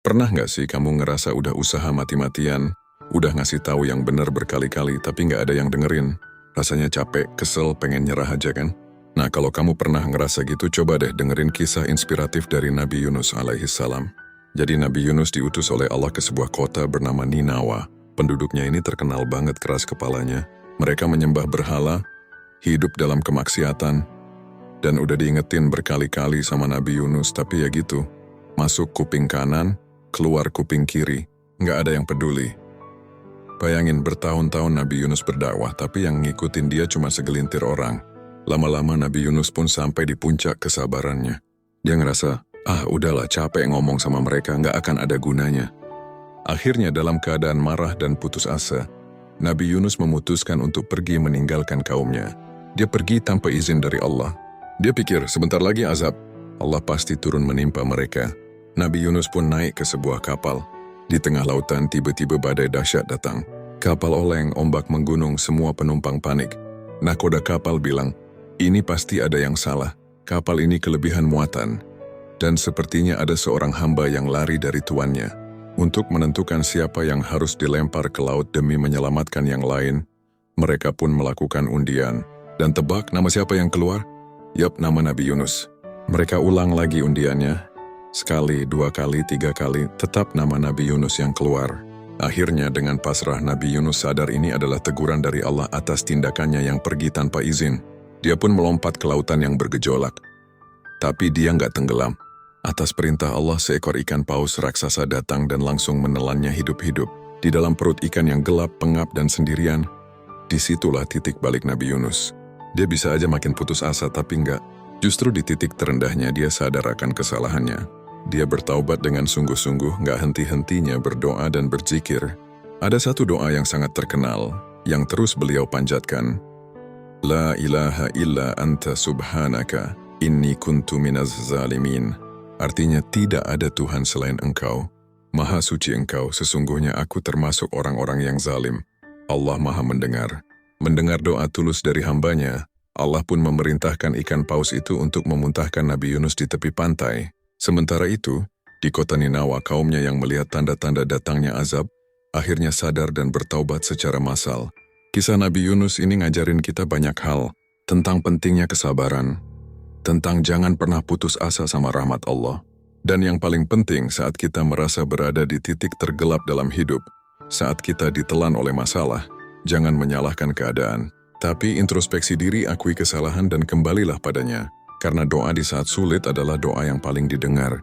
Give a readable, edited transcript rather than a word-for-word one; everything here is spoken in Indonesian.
Pernah nggak sih kamu ngerasa udah usaha mati-matian, udah ngasih tahu yang benar berkali-kali tapi nggak ada yang dengerin? Rasanya capek, kesel, pengen nyerah aja kan? Nah, kalau kamu pernah ngerasa gitu, coba deh dengerin kisah inspiratif dari Nabi Yunus alaihi salam. Jadi Nabi Yunus diutus oleh Allah ke sebuah kota bernama Ninawa. Penduduknya ini terkenal banget keras kepalanya. Mereka menyembah berhala, hidup dalam kemaksiatan, dan udah diingetin berkali-kali sama Nabi Yunus, tapi ya gitu. Masuk kuping kanan, keluar kuping kiri, nggak ada yang peduli. Bayangin bertahun-tahun Nabi Yunus berdakwah, tapi yang ngikutin dia cuma segelintir orang. Lama-lama Nabi Yunus pun sampai di puncak kesabarannya. Dia ngerasa, udahlah capek ngomong sama mereka, nggak akan ada gunanya. Akhirnya dalam keadaan marah dan putus asa, Nabi Yunus memutuskan untuk pergi meninggalkan kaumnya. Dia pergi tanpa izin dari Allah. Dia pikir sebentar lagi azab, Allah pasti turun menimpa mereka. Nabi Yunus pun naik ke sebuah kapal. Di tengah lautan tiba-tiba badai dahsyat datang. Kapal oleng, ombak menggunung, semua penumpang panik. Nakoda kapal bilang, ini pasti ada yang salah. Kapal ini kelebihan muatan. Dan sepertinya ada seorang hamba yang lari dari tuannya. Untuk menentukan siapa yang harus dilempar ke laut demi menyelamatkan yang lain, mereka pun melakukan undian. Dan tebak nama siapa yang keluar? Yap, nama Nabi Yunus. Mereka ulang lagi undiannya. Sekali, dua kali, tiga kali, tetap nama Nabi Yunus yang keluar. Akhirnya dengan pasrah Nabi Yunus sadar ini adalah teguran dari Allah atas tindakannya yang pergi tanpa izin. Dia pun melompat ke lautan yang bergejolak. Tapi dia nggak tenggelam. Atas perintah Allah seekor ikan paus raksasa datang dan langsung menelannya hidup-hidup. Di dalam perut ikan yang gelap, pengap, dan sendirian, disitulah titik balik Nabi Yunus. Dia bisa aja makin putus asa tapi nggak. Justru di titik terendahnya dia sadar akan kesalahannya. Dia bertaubat dengan sungguh-sungguh, nggak henti-hentinya berdoa dan berzikir. Ada satu doa yang sangat terkenal, yang terus beliau panjatkan. La ilaha illa anta subhanaka, inni kuntu minaz zalimin. Artinya tidak ada Tuhan selain Engkau. Maha suci Engkau, sesungguhnya aku termasuk orang-orang yang zalim. Allah maha mendengar. Mendengar doa tulus dari hambanya, Allah pun memerintahkan ikan paus itu untuk memuntahkan Nabi Yunus di tepi pantai. Sementara itu, di kota Ninawa kaumnya yang melihat tanda-tanda datangnya azab, akhirnya sadar dan bertaubat secara massal. Kisah Nabi Yunus ini ngajarin kita banyak hal, tentang pentingnya kesabaran, tentang jangan pernah putus asa sama rahmat Allah. Dan yang paling penting saat kita merasa berada di titik tergelap dalam hidup, saat kita ditelan oleh masalah, jangan menyalahkan keadaan. Tapi introspeksi diri, akui kesalahan dan kembalilah padanya. Karena doa di saat sulit adalah doa yang paling didengar.